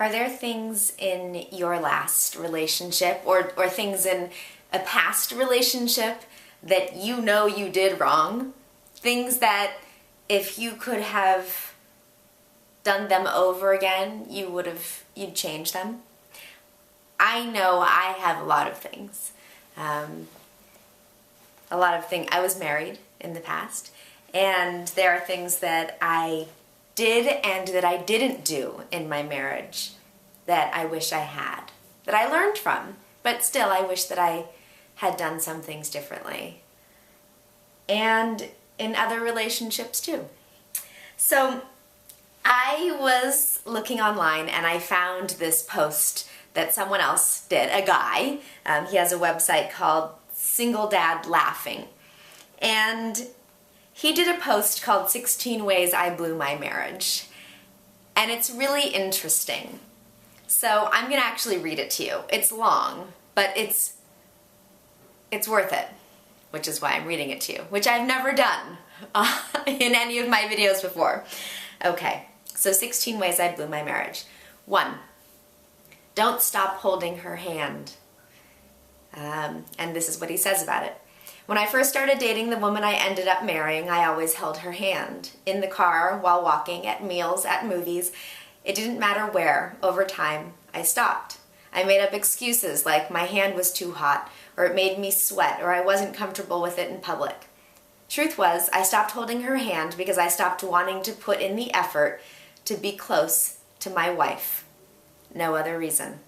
Are there things in your last relationship or things in a past relationship that you know you did wrong? Things that if you could have done them over again, you'd change them? I know I have a lot of things. I was married in the past, and there are things that I did and that I didn't do in my marriage that I wish I had, that I learned from, but still I wish that I had done some things differently. And in other relationships too. So I was looking online and I found this post that someone else did, a guy. He has a website called Single Dad Laughing. And he did a post called 16 Ways I Blew My Marriage. And it's really interesting. So I'm going to actually read it to you. It's long, but it's worth it, which is why I'm reading it to you, which I've never done in any of my videos before. Okay, so 16 Ways I Blew My Marriage. 1, don't stop holding her hand. And this is what he says about it. When I first started dating the woman I ended up marrying, I always held her hand. In the car, while walking, at meals, at movies. It didn't matter where. Over time, I stopped. I made up excuses like my hand was too hot, or it made me sweat, or I wasn't comfortable with it in public. Truth was, I stopped holding her hand because I stopped wanting to put in the effort to be close to my wife. No other reason.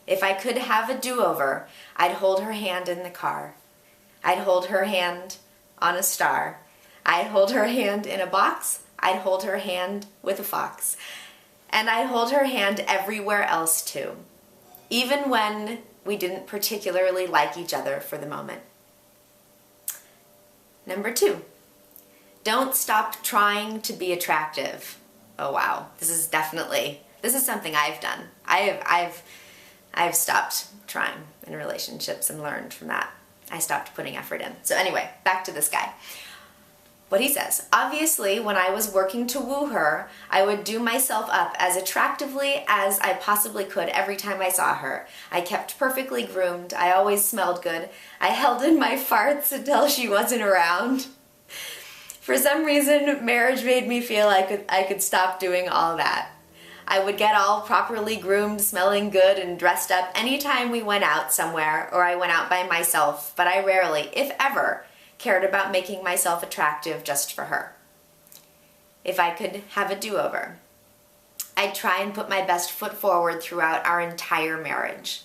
If I could have a do-over, I'd hold her hand in the car. I'd hold her hand on a star. I'd hold her hand in a box. I'd hold her hand with a fox. And I'd hold her hand everywhere else too, even when we didn't particularly like each other for the moment. Number 2, don't stop trying to be attractive. Oh wow, this is something I've done. I've stopped trying in relationships and learned from that. I stopped putting effort in. So anyway, back to this guy. What he says, obviously, when I was working to woo her, I would do myself up as attractively as I possibly could every time I saw her. I kept perfectly groomed. I always smelled good. I held in my farts until she wasn't around. For some reason, marriage made me feel I could stop doing all that. I would get all properly groomed, smelling good, and dressed up anytime we went out somewhere or I went out by myself, but I rarely, if ever, cared about making myself attractive just for her. If I could have a do-over, I'd try and put my best foot forward throughout our entire marriage.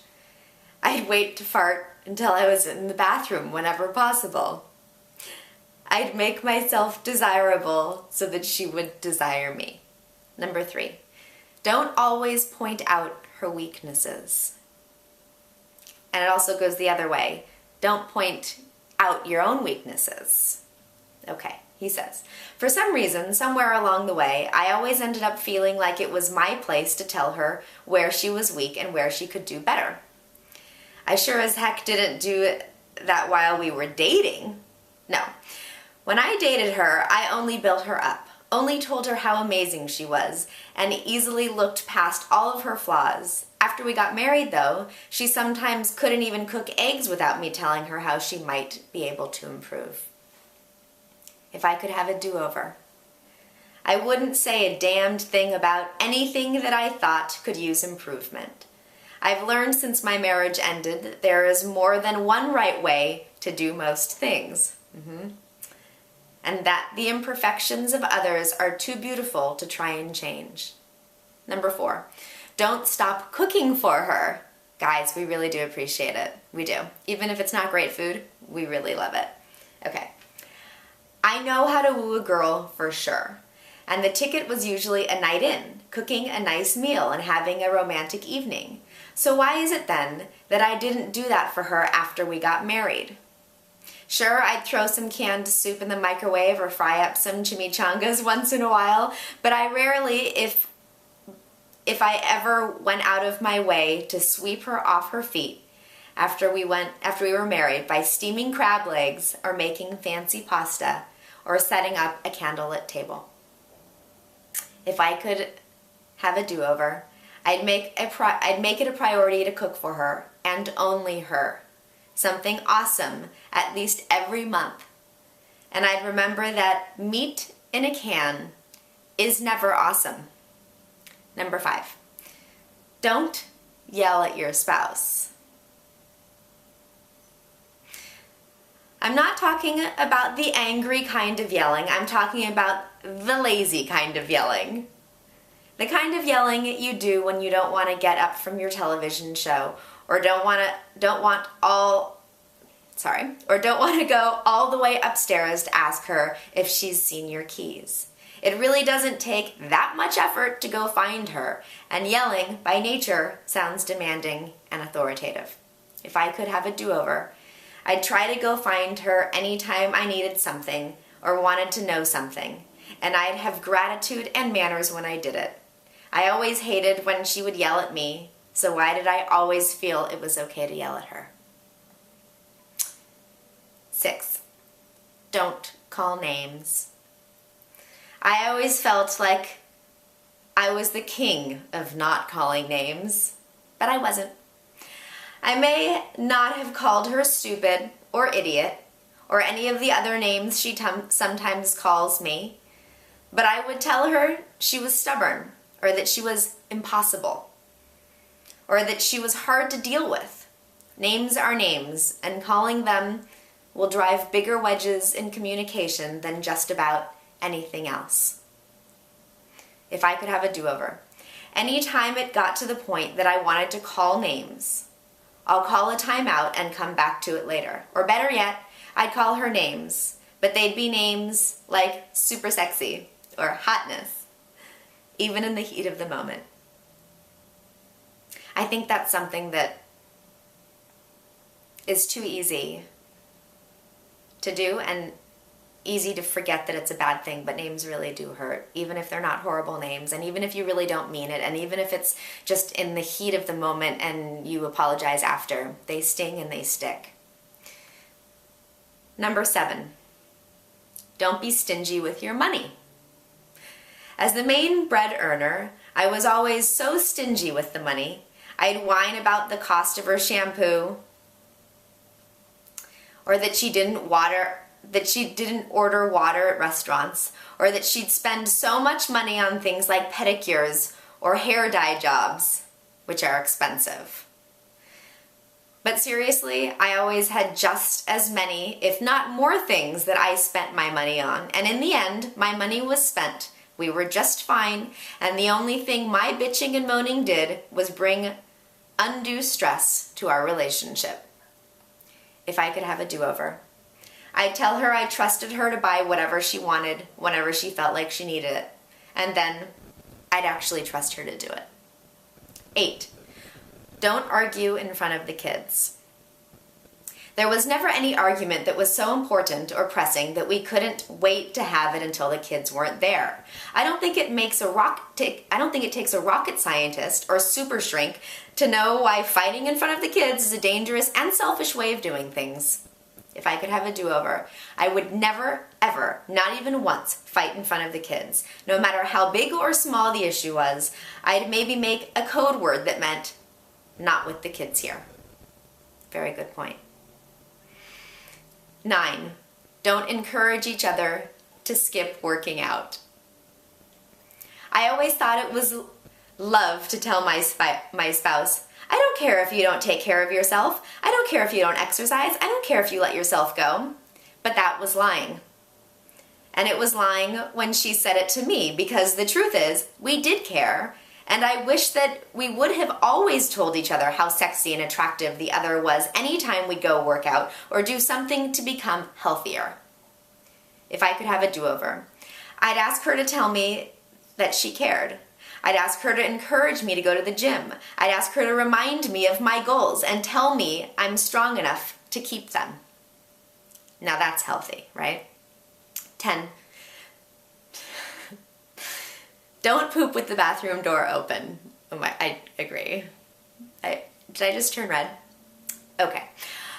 I'd wait to fart until I was in the bathroom whenever possible. I'd make myself desirable so that she would desire me. Number 3, don't always point out her weaknesses. And it also goes the other way. Don't point out your own weaknesses. Okay, he says, for some reason, somewhere along the way, I always ended up feeling like it was my place to tell her where she was weak and where she could do better. I sure as heck didn't do that while we were dating. No. When I dated her, I only built her up, only told her how amazing she was, and easily looked past all of her flaws. After we got married, though, she sometimes couldn't even cook eggs without me telling her how she might be able to improve. If I could have a do-over, I wouldn't say a damned thing about anything that I thought could use improvement. I've learned since my marriage ended that there is more than one right way to do most things. And that the imperfections of others are too beautiful to try and change. Number 4, don't stop cooking for her. Guys, we really do appreciate it. We do. Even if it's not great food, we really love it. Okay. I know how to woo a girl for sure. And the ticket was usually a night in, cooking a nice meal and having a romantic evening. So why is it then that I didn't do that for her after we got married? Sure, I'd throw some canned soup in the microwave or fry up some chimichangas once in a while, but I rarely, if I ever went out of my way to sweep her off her feet after we were married by steaming crab legs or making fancy pasta or setting up a candlelit table. If I could have a do-over, I'd make it a priority to cook for her, and only her. Something awesome, at least every month. And I'd remember that meat in a can is never awesome. Number 5, don't yell at your spouse. I'm not talking about the angry kind of yelling. I'm talking about the lazy kind of yelling. The kind of yelling you do when you don't want to get up from your television show, or don't want to go all the way upstairs to ask her if she's seen your keys. It really doesn't take that much effort to go find her, and yelling, by nature, sounds demanding and authoritative. If I could have a do-over, I'd try to go find her anytime I needed something or wanted to know something, and I'd have gratitude and manners when I did it. I always hated when she would yell at me, so why did I always feel it was okay to yell at her? 6, don't call names. I always felt like I was the king of not calling names, but I wasn't. I may not have called her stupid or idiot or any of the other names she sometimes calls me, but I would tell her she was stubborn, or that she was impossible, or that she was hard to deal with. Names are names, and calling them will drive bigger wedges in communication than just about anything else. If I could have a do-over, anytime it got to the point that I wanted to call names, I'll call a timeout and come back to it later. Or better yet, I'd call her names, but they'd be names like super sexy or hotness, even in the heat of the moment. I think that's something that is too easy to do and easy to forget that it's a bad thing, but names really do hurt, even if they're not horrible names, and even if you really don't mean it, and even if it's just in the heat of the moment and you apologize after. They sting and they stick. Number 7, don't be stingy with your money. As the main bread earner, I was always so stingy with the money. I'd whine about the cost of her shampoo, or that she didn't order water at restaurants, or that she'd spend so much money on things like pedicures or hair dye jobs, which are expensive. But seriously, I always had just as many, if not more things that I spent my money on, and in the end, my money was spent. We were just fine, and the only thing my bitching and moaning did was bring undue stress to our relationship. If I could have a do-over, I'd tell her I trusted her to buy whatever she wanted whenever she felt like she needed it, and then I'd actually trust her to do it. 8, don't argue in front of the kids. There was never any argument that was so important or pressing that we couldn't wait to have it until the kids weren't there. I don't think it takes a rocket scientist or super shrink to know why fighting in front of the kids is a dangerous and selfish way of doing things. If I could have a do-over, I would never, ever, not even once, fight in front of the kids. No matter how big or small the issue was, I'd maybe make a code word that meant, not with the kids here. Very good point. 9, don't encourage each other to skip working out. I always thought it was love to tell my spouse, I don't care if you don't take care of yourself. I don't care if you don't exercise. I don't care if you let yourself go. But that was lying. And it was lying when she said it to me, because the truth is, we did care, and I wish that we would have always told each other how sexy and attractive the other was anytime we'd go work out or do something to become healthier. If I could have a do-over, I'd ask her to tell me that she cared. I'd ask her to encourage me to go to the gym. I'd ask her to remind me of my goals and tell me I'm strong enough to keep them. Now that's healthy, right? 10, don't poop with the bathroom door open. Oh my, I agree. Did I just turn red? Okay.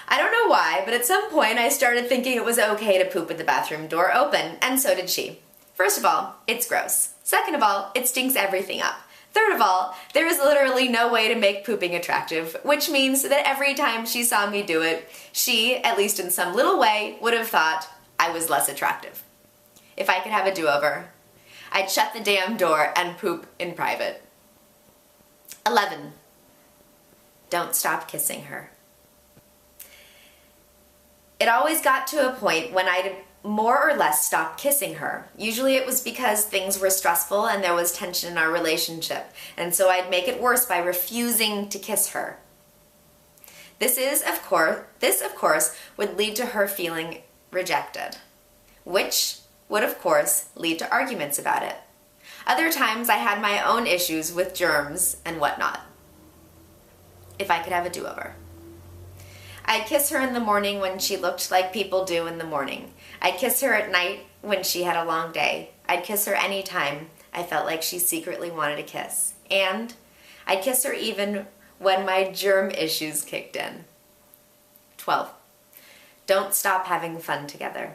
I don't know why, but at some point I started thinking it was okay to poop with the bathroom door open, and so did she. First of all, it's gross. Second of all, it stinks everything up. Third of all, there is literally no way to make pooping attractive, which means that every time she saw me do it, she, at least in some little way, would have thought I was less attractive. If I could have a do-over, I'd shut the damn door and poop in private. 11. Don't stop kissing her. It always got to a point when I'd more or less stop kissing her. Usually it was because things were stressful and there was tension in our relationship, and so I'd make it worse by refusing to kiss her. This of course would lead to her feeling rejected, which would of course lead to arguments about it. Other times I had my own issues with germs and whatnot. If I could have a do-over, I'd kiss her in the morning when she looked like people do in the morning. I'd kiss her at night when she had a long day. I'd kiss her anytime I felt like she secretly wanted a kiss. And I'd kiss her even when my germ issues kicked in. 12. Don't stop having fun together.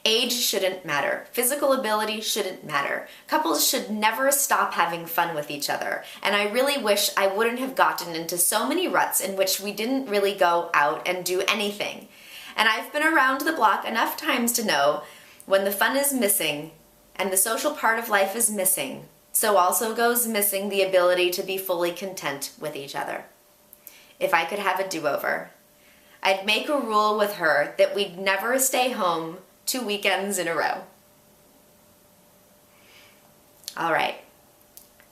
Age shouldn't matter. Physical ability shouldn't matter. Couples should never stop having fun with each other. And I really wish I wouldn't have gotten into so many ruts in which we didn't really go out and do anything. And I've been around the block enough times to know when the fun is missing and the social part of life is missing, so also goes missing the ability to be fully content with each other. If I could have a do-over, I'd make a rule with her that we'd never stay home 2 weekends in a row. All right,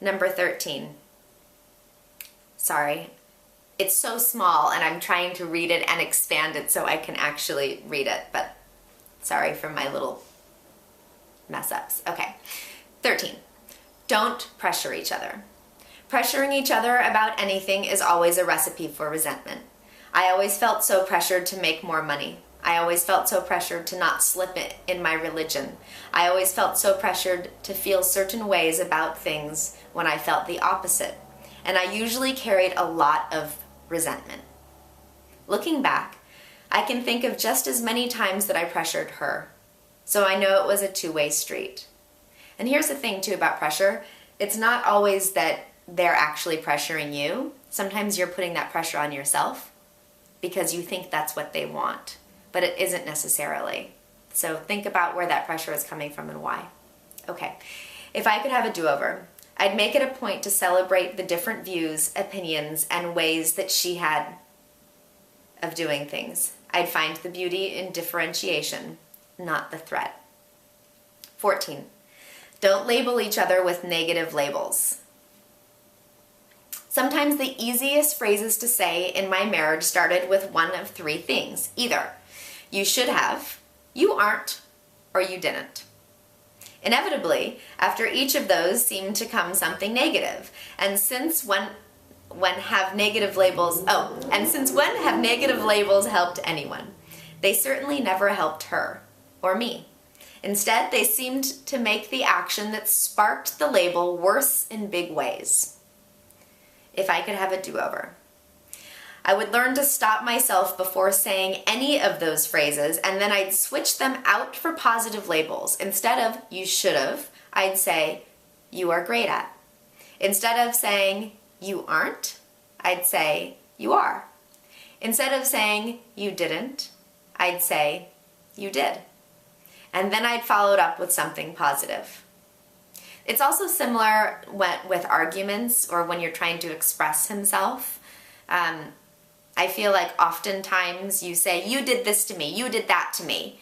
number 13. Sorry, it's so small and I'm trying to read it and expand it so I can actually read it, but sorry for my little mess ups. Okay, 13. Don't pressure each other. Pressuring each other about anything is always a recipe for resentment. I always felt so pressured to make more money. I always felt so pressured to not slip it in my religion. I always felt so pressured to feel certain ways about things when I felt the opposite. And I usually carried a lot of resentment. Looking back, I can think of just as many times that I pressured her. So I know it was a two-way street. And here's the thing too about pressure. It's not always that they're actually pressuring you. Sometimes you're putting that pressure on yourself because you think that's what they want. But it isn't necessarily. So think about where that pressure is coming from and why. Okay, if I could have a do-over, I'd make it a point to celebrate the different views, opinions, and ways that she had of doing things. I'd find the beauty in differentiation, not the threat. 14. Don't label each other with negative labels. Sometimes the easiest phrases to say in my marriage started with one of three things. Either you should have, you aren't, or you didn't. Inevitably, after each of those seemed to come something negative. And since when have negative labels helped anyone? They certainly never helped her or me. Instead, they seemed to make the action that sparked the label worse in big ways. If I could have a do-over, I would learn to stop myself before saying any of those phrases, and then I'd switch them out for positive labels. Instead of you should have, I'd say you are great at. Instead of saying you aren't, I'd say you are. Instead of saying you didn't, I'd say you did. And then I'd follow it up with something positive. It's also similar with arguments or when you're trying to express himself. I feel like oftentimes you say, you did this to me, you did that to me.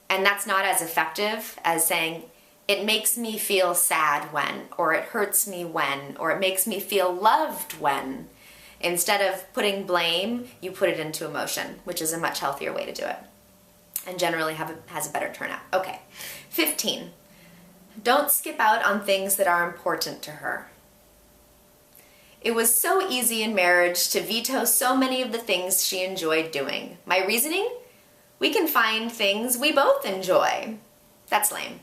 And that's not as effective as saying, it makes me feel sad when, or it hurts me when, or it makes me feel loved when. Instead of putting blame, you put it into emotion, which is a much healthier way to do it. And generally has a better turnout. Okay, 15. Don't skip out on things that are important to her. It was so easy in marriage to veto so many of the things she enjoyed doing. My reasoning? We can find things we both enjoy. That's lame.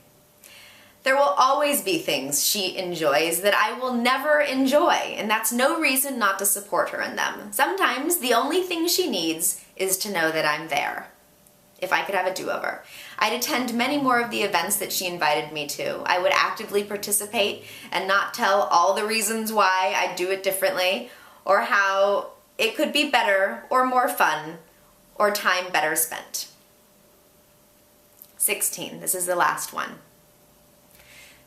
There will always be things she enjoys that I will never enjoy, and that's no reason not to support her in them. Sometimes the only thing she needs is to know that I'm there. if I could have a do-over, I'd attend many more of the events that she invited me to. I would actively participate and not tell all the reasons why I'd do it differently, or how it could be better or more fun, or time better spent. 16, this is the last one.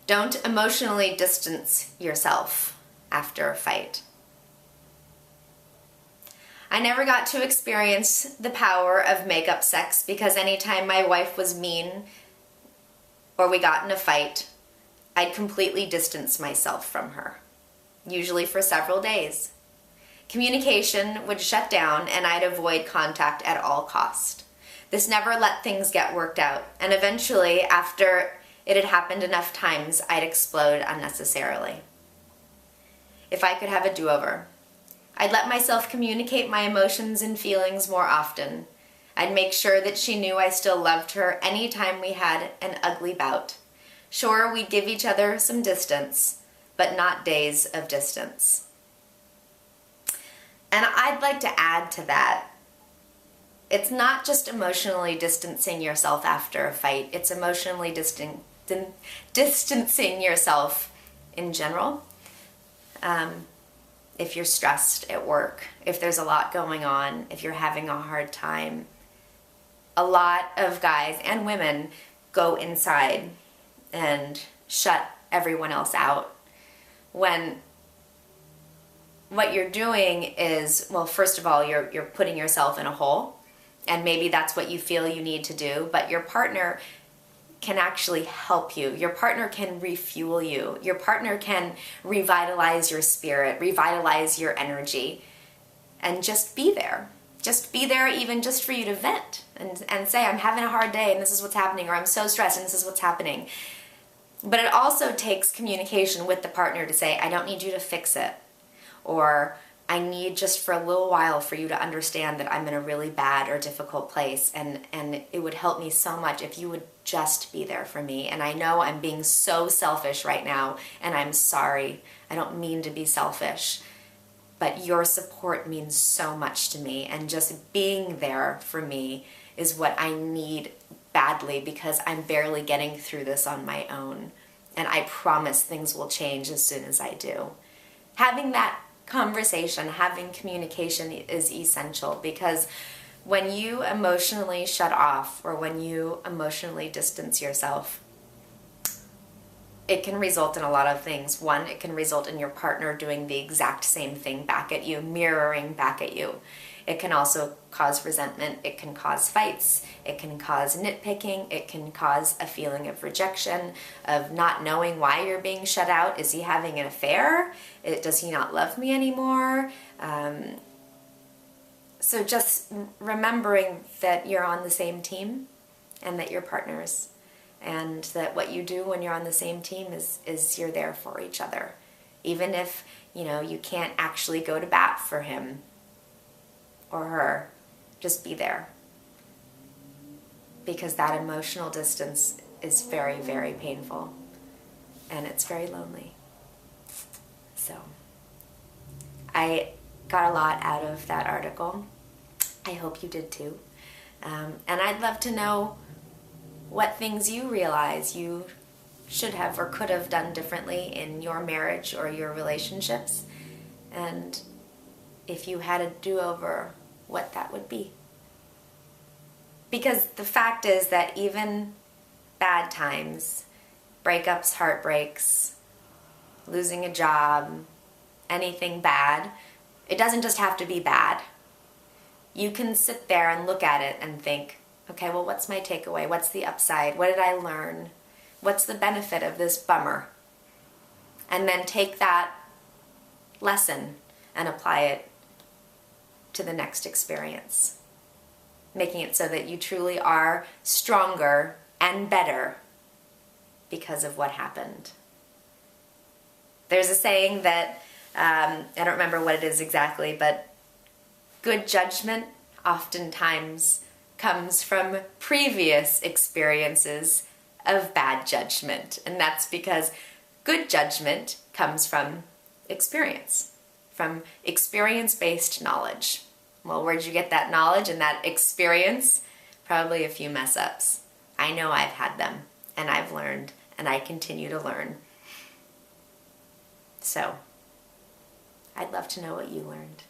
Don't emotionally distance yourself after a fight. I never got to experience the power of make-up sex because anytime my wife was mean or we got in a fight, I'd completely distance myself from her, usually for several days. Communication would shut down and I'd avoid contact at all cost. This never let things get worked out, and eventually, after it had happened enough times, I'd explode unnecessarily. If I could have a do-over, I'd let myself communicate my emotions and feelings more often. I'd make sure that she knew I still loved her anytime we had an ugly bout. Sure, we'd give each other some distance, but not days of distance. And I'd like to add to that, it's not just emotionally distancing yourself after a fight, it's emotionally distancing yourself in general. If you're stressed at work, if there's a lot going on, if you're having a hard time, a lot of guys and women go inside and shut everyone else out, when what you're doing is, well, first of all, you're putting yourself in a hole, and maybe that's what you feel you need to do, but your partner can actually help you. Your partner can refuel you. Your partner can revitalize your spirit, revitalize your energy, and just be there. Just be there, even just for you to vent and say, I'm having a hard day and this is what's happening, or I'm so stressed and this is what's happening. But it also takes communication with the partner to say, I don't need you to fix it, or I need just for a little while for you to understand that I'm in a really bad or difficult place, and it would help me so much if you would just be there for me. And I know I'm being so selfish right now, and I'm sorry. I don't mean to be selfish, but your support means so much to me, and just being there for me is what I need badly, because I'm barely getting through this on my own, and I promise things will change as soon as I do. Having that conversation, having communication is essential, because when you emotionally shut off, or when you emotionally distance yourself, it can result in a lot of things. One, it can result in your partner doing the exact same thing back at you, mirroring back at you. It can also cause resentment, it can cause fights, it can cause nitpicking, it can cause a feeling of rejection, of not knowing why you're being shut out. Is he having an affair? Does he not love me anymore? So just remembering that you're on the same team, and that you're partners, and that what you do when you're on the same team is you're there for each other. Even if, you can't actually go to bat for him or her, just be there. Because that emotional distance is very, very painful, and it's very lonely. So, I got a lot out of that article. I hope you did too. And I'd love to know what things you realize you should have or could have done differently in your marriage or your relationships, and if you had a do-over, what that would be. Because the fact is that even bad times, breakups, heartbreaks, losing a job, anything bad, it doesn't just have to be bad. You can sit there and look at it and think, okay, well, what's my takeaway? What's the upside? What did I learn? What's the benefit of this bummer? And then take that lesson and apply it to the next experience, making it so that you truly are stronger and better because of what happened. There's a saying that, I don't remember what it is exactly, but good judgment oftentimes comes from previous experiences of bad judgment. And that's because good judgment comes from experience, from experience-based knowledge. Well, where'd you get that knowledge and that experience? probably a few mess ups. I know I've had them, and I've learned, and I continue to learn. So, I'd love to know what you learned.